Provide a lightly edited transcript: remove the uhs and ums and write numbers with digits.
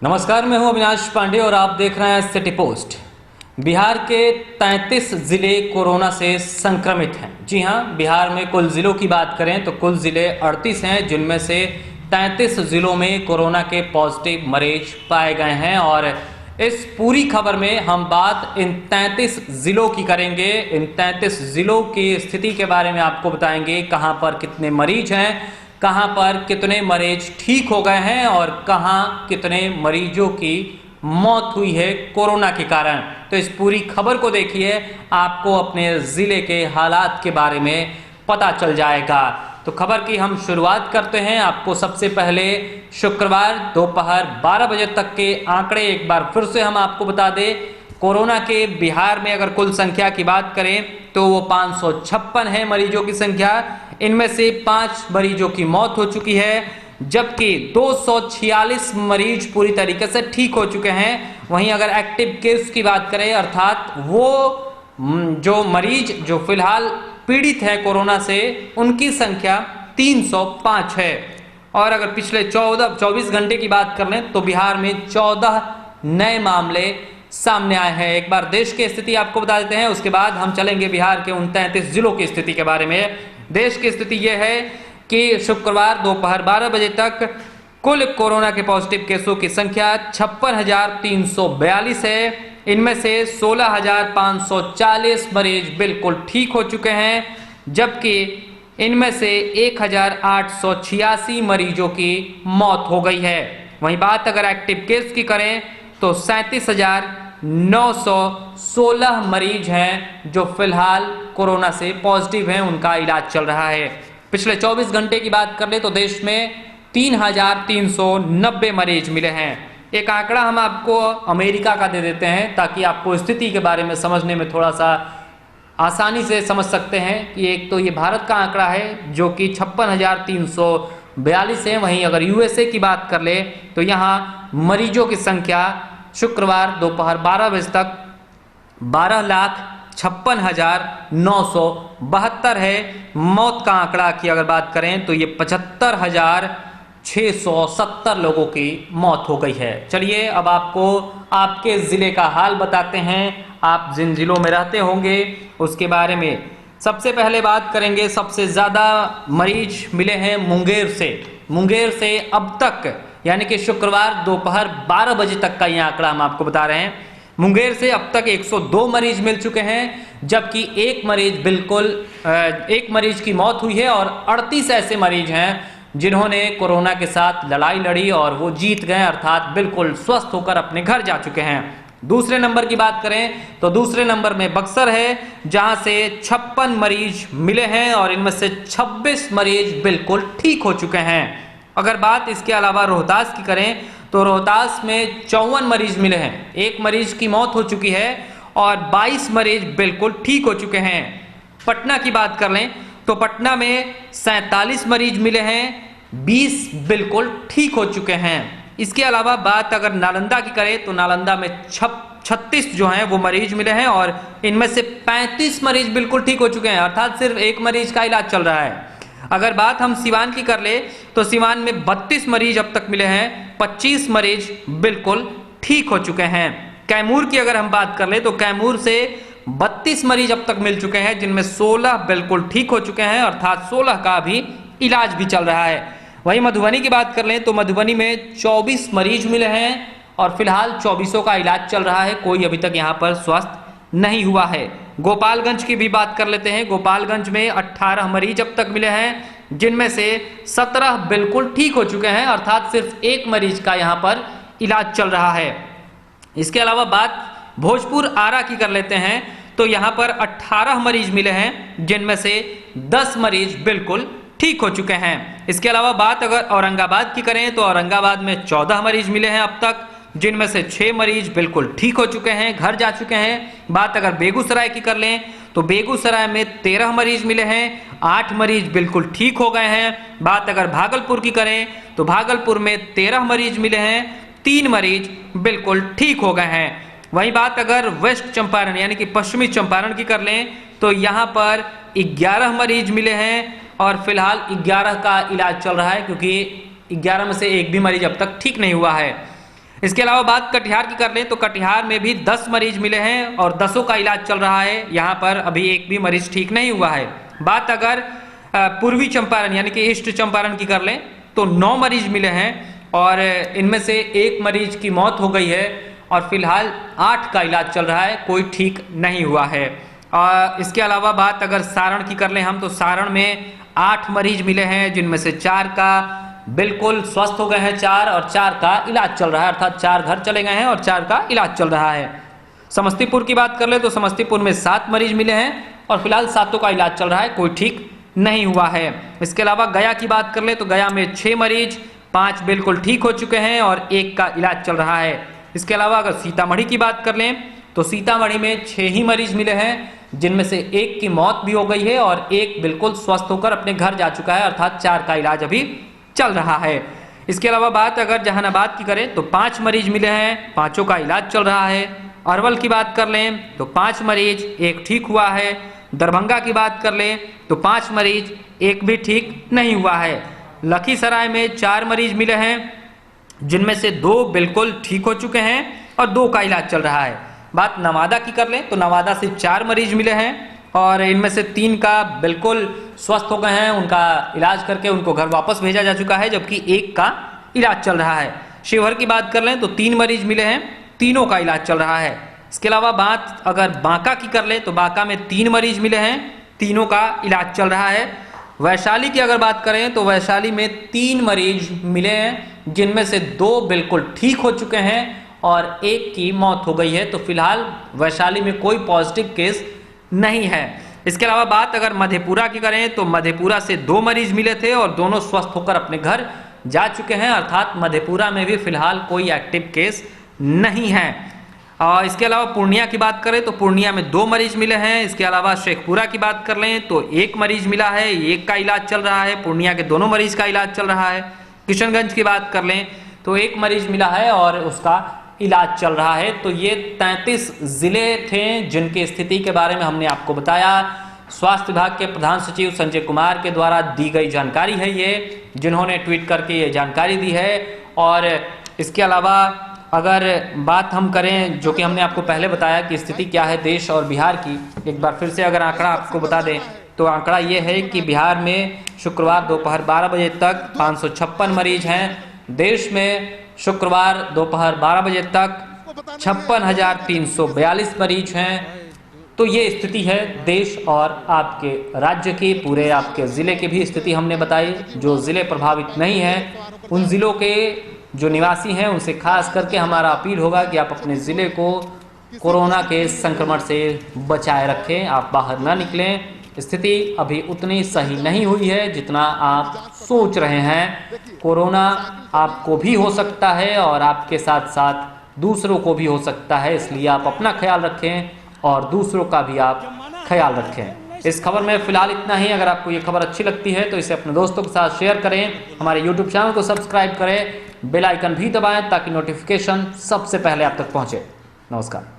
नमस्कार, मैं हूं अविनाश पांडे और आप देख रहे हैं सिटी पोस्ट। बिहार के 33 जिले कोरोना से संक्रमित हैं। जी हां, बिहार में कुल जिलों की बात करें तो कुल जिले 38 हैं, जिनमें से 33 जिलों में कोरोना के पॉजिटिव मरीज पाए गए हैं। और इस पूरी खबर में हम बात इन 33 जिलों की करेंगे। इन 33 जिलों की स्थिति के बारे में आपको बताएंगे, कहां पर कितने मरीज हैं, कहां पर कितने मरीज ठीक हो गए हैं और कहां कितने मरीजों की मौत हुई है कोरोना के कारण। तो इस पूरी खबर को देखिए, आपको अपने जिले के हालात के बारे में पता चल जाएगा। तो खबर की हम शुरुआत करते हैं। आपको सबसे पहले शुक्रवार दोपहर 12 बजे तक के आंकड़े एक बार फिर से हम आपको बता दें। कोरोना के बिहार में अगर कुल संख्या की बात करें तो वो 556 है मरीजों की संख्या। इनमें से 5 मरीजों की मौत हो चुकी है, जबकि 246 मरीज पूरी तरीके से ठीक हो चुके हैं। वहीं अगर एक्टिव केस की बात करें, अर्थात वो जो मरीज जो फिलहाल पीड़ित है कोरोना से, उनकी संख्या 305 है। और अगर पिछले 24 घंटे की बात कर लें तो बिहार में 14 नए मामले सामने आए हैं। एक बार देश की स्थिति आपको बता देते हैं, उसके बाद हम चलेंगे बिहार के उन 33 जिलों की स्थिति के बारे में। देश की स्थिति यह है कि शुक्रवार दोपहर 12 बजे तक कुल कोरोना के पॉजिटिव केसों की संख्या 56,342 है। इनमें से 16,540 मरीज बिल्कुल ठीक हो चुके हैं, जबकि इनमें से 1,886 मरीजों की मौत हो गई है। वहीं बात अगर एक्टिव केस की करें तो 37,916 मरीज हैं जो फिलहाल कोरोना से पॉजिटिव हैं, उनका इलाज चल रहा है। पिछले 24 घंटे की बात कर ले तो देश में 3,390 मरीज मिले हैं। एक आंकड़ा हम आपको अमेरिका का दे देते हैं ताकि आपको स्थिति के बारे में समझने में थोड़ा सा आसानी से समझ सकते हैं कि एक तो ये भारत का आंकड़ा है जो कि 56,342 है। वहीं अगर यूएसए की बात कर ले तो यहाँ मरीजों की संख्या शुक्रवार दोपहर 12 बजे तक 12,56,972 है। मौत का आंकड़ा की अगर बात करें तो ये 75,670 लोगों की मौत हो गई है। चलिए अब आपको आपके ज़िले का हाल बताते हैं। आप जिन जिलों में रहते होंगे उसके बारे में सबसे पहले बात करेंगे। सबसे ज़्यादा मरीज मिले हैं मुंगेर से। मुंगेर से अब तक यानी कि शुक्रवार दोपहर 12 बजे तक का ये आंकड़ा हम आपको बता रहे हैं। मुंगेर से अब तक 102 मरीज मिल चुके हैं, जबकि एक मरीज की मौत हुई है और 38 ऐसे मरीज हैं जिन्होंने कोरोना के साथ लड़ाई लड़ी और वो जीत गए, अर्थात बिल्कुल स्वस्थ होकर अपने घर जा चुके हैं। दूसरे नंबर की बात करें तो दूसरे नंबर में बक्सर है, जहां से 56 मरीज मिले हैं और इनमें से 26 मरीज बिल्कुल ठीक हो चुके हैं। अगर बात इसके अलावा रोहतास की करें तो रोहतास में 54 मरीज मिले हैं। एक मरीज की मौत हो चुकी है और 22 मरीज बिल्कुल ठीक हो चुके हैं। पटना की बात कर लें तो पटना में 47 मरीज मिले हैं, 20 बिल्कुल ठीक हो चुके हैं। इसके अलावा बात अगर नालंदा की करें तो नालंदा में 36 जो हैं वो मरीज मिले हैं और इनमें से 35 मरीज बिल्कुल ठीक हो चुके हैं, अर्थात सिर्फ एक मरीज का इलाज चल रहा है। अगर बात हम सिवान की कर ले तो सिवान में 32 मरीज अब तक मिले हैं, 25 मरीज बिल्कुल ठीक हो चुके हैं। कैमूर की अगर हम बात कर ले तो कैमूर से 32 मरीज अब तक मिल चुके हैं, जिनमें 16 बिल्कुल ठीक हो चुके हैं, अर्थात 16 का भी इलाज भी चल रहा है। वहीं मधुबनी की बात कर लें तो मधुबनी में 24 मरीज मिले हैं और फिलहाल 24 का इलाज चल रहा है, कोई अभी तक यहाँ पर स्वस्थ नहीं हुआ है। गोपालगंज की भी बात कर लेते हैं। गोपालगंज में 18 मरीज अब तक मिले हैं, जिनमें से 17 बिल्कुल ठीक हो चुके हैं, अर्थात सिर्फ एक मरीज का यहाँ पर इलाज चल रहा है। इसके अलावा बात भोजपुर आरा की कर लेते हैं तो यहाँ पर 18 मरीज मिले हैं, जिनमें से 10 मरीज बिल्कुल ठीक हो चुके हैं। इसके अलावा बात अगर औरंगाबाद की करें तो औरंगाबाद में 14 मरीज मिले हैं अब तक, जिनमें से 6 मरीज बिल्कुल ठीक हो चुके हैं, घर जा चुके हैं। बात अगर बेगूसराय की कर लें तो बेगूसराय में 13 मरीज मिले हैं, 8 मरीज बिल्कुल ठीक हो गए हैं। बात अगर भागलपुर की करें तो भागलपुर में 13 मरीज मिले हैं, 3 मरीज बिल्कुल ठीक हो गए हैं। वहीं बात अगर वेस्ट चंपारण यानी कि पश्चिमी चंपारण की कर लें तो यहाँ पर 11 मरीज मिले हैं और फिलहाल 11 का इलाज चल रहा है, क्योंकि 11 में से एक भी मरीज अब तक ठीक नहीं हुआ है। इसके अलावा बात कटिहार की कर लें तो कटिहार में भी 10 मरीज मिले हैं और 10 का इलाज चल रहा है। यहाँ पर अभी एक भी मरीज ठीक नहीं हुआ है। बात अगर पूर्वी चंपारण यानी कि ईस्ट चंपारण की कर लें तो 9 मरीज मिले हैं और इनमें से एक मरीज की मौत हो गई है और फिलहाल 8 का इलाज चल रहा है, कोई ठीक नहीं हुआ है। इसके अलावा बात अगर सारण की कर लें हम तो सारण में 8 मरीज मिले हैं, जिनमें से 4 का बिल्कुल स्वस्थ हो गए हैं 4 और 4 का इलाज चल रहा है, अर्थात 4 घर चले गए हैं और 4 का इलाज चल रहा है। समस्तीपुर की बात कर ले तो समस्तीपुर में 7 मरीज मिले हैं और फिलहाल 7 का इलाज चल रहा है, कोई ठीक नहीं हुआ है। इसके अलावा गया की बात कर ले तो गया में 6 मरीज, 5 बिल्कुल ठीक हो चुके हैं और 1 का इलाज चल रहा है। इसके अलावा अगर सीतामढ़ी की बात कर लें तो सीतामढ़ी में 6 ही मरीज मिले हैं, जिनमें से 1 की मौत भी हो गई है और 1 बिल्कुल स्वस्थ होकर अपने घर जा चुका है, अर्थात 4 का इलाज अभी चल रहा है। इसके अलावा बात अगर जहानाबाद की करें तो 5 मरीज मिले हैं, 5 का इलाज चल रहा है। अरवल की बात कर लें तो 5 मरीज, 1 ठीक हुआ है। दरभंगा की बात कर लें तो 5 मरीज, 1 भी ठीक नहीं हुआ है। लखीसराय में 4 मरीज मिले हैं, जिनमें से 2 बिल्कुल ठीक हो चुके हैं और 2 का इलाज चल रहा है। बात नवादा की कर लें तो नवादा से 4 मरीज मिले हैं और इनमें से 3 का बिल्कुल स्वस्थ हो गए हैं, उनका इलाज करके उनको घर वापस भेजा जा चुका है, जबकि 1 का इलाज चल रहा है। शिवहर की बात कर लें तो 3 मरीज मिले हैं, तीनों का इलाज चल रहा है। इसके अलावा बात अगर बांका की कर लें तो बांका में 3 मरीज मिले हैं, तीनों का इलाज चल रहा है। वैशाली की अगर बात करें तो वैशाली में 3 मरीज मिले हैं, जिनमें से 2 बिल्कुल ठीक हो चुके हैं और 1 की मौत हो गई है। तो फिलहाल वैशाली में कोई पॉजिटिव केस नहीं है। इसके अलावा बात अगर मधेपुरा की करें तो मधेपुरा से 2 मरीज मिले थे और दोनों स्वस्थ होकर अपने घर जा चुके हैं, अर्थात मधेपुरा में भी फिलहाल कोई एक्टिव केस नहीं है। और इसके अलावा पूर्णिया की बात करें तो पूर्णिया में 2 मरीज मिले हैं। इसके अलावा शेखपुरा की बात कर लें तो 1 मरीज मिला है, 1 का इलाज चल रहा है। पूर्णिया के दोनों मरीज का इलाज चल रहा है। किशनगंज की बात कर लें तो 1 मरीज मिला है और उसका इलाज चल रहा है। तो ये 33 जिले थे जिनकी स्थिति के बारे में हमने आपको बताया। स्वास्थ्य विभाग के प्रधान सचिव संजय कुमार के द्वारा दी गई जानकारी है ये, जिन्होंने ट्वीट करके ये जानकारी दी है। और इसके अलावा अगर बात हम करें जो कि हमने आपको पहले बताया कि स्थिति क्या है देश और बिहार की, एक बार फिर से अगर आंकड़ा आपको बता दें तो आंकड़ा ये है कि बिहार में शुक्रवार दोपहर 12 बजे तक 556 मरीज हैं। देश में शुक्रवार दोपहर 12 बजे तक 56,342 मरीज हैं। तो ये स्थिति है देश और आपके राज्य की, पूरे आपके ज़िले की भी स्थिति हमने बताई। जो ज़िले प्रभावित नहीं हैं उन ज़िलों के जो निवासी हैं उनसे खास करके हमारा अपील होगा कि आप अपने ज़िले को कोरोना के संक्रमण से बचाए रखें, आप बाहर ना निकलें। स्थिति अभी उतनी सही नहीं हुई है जितना आप सोच रहे हैं। कोरोना आपको भी हो सकता है और आपके साथ साथ दूसरों को भी हो सकता है, इसलिए आप अपना ख्याल रखें और दूसरों का भी आप ख्याल रखें। इस खबर में फिलहाल इतना ही। अगर आपको ये खबर अच्छी लगती है तो इसे अपने दोस्तों के साथ शेयर करें, हमारे YouTube चैनल को सब्सक्राइब करें, बेल आइकन भी दबाएं ताकि नोटिफिकेशन सबसे पहले आप तक पहुंचे। नमस्कार।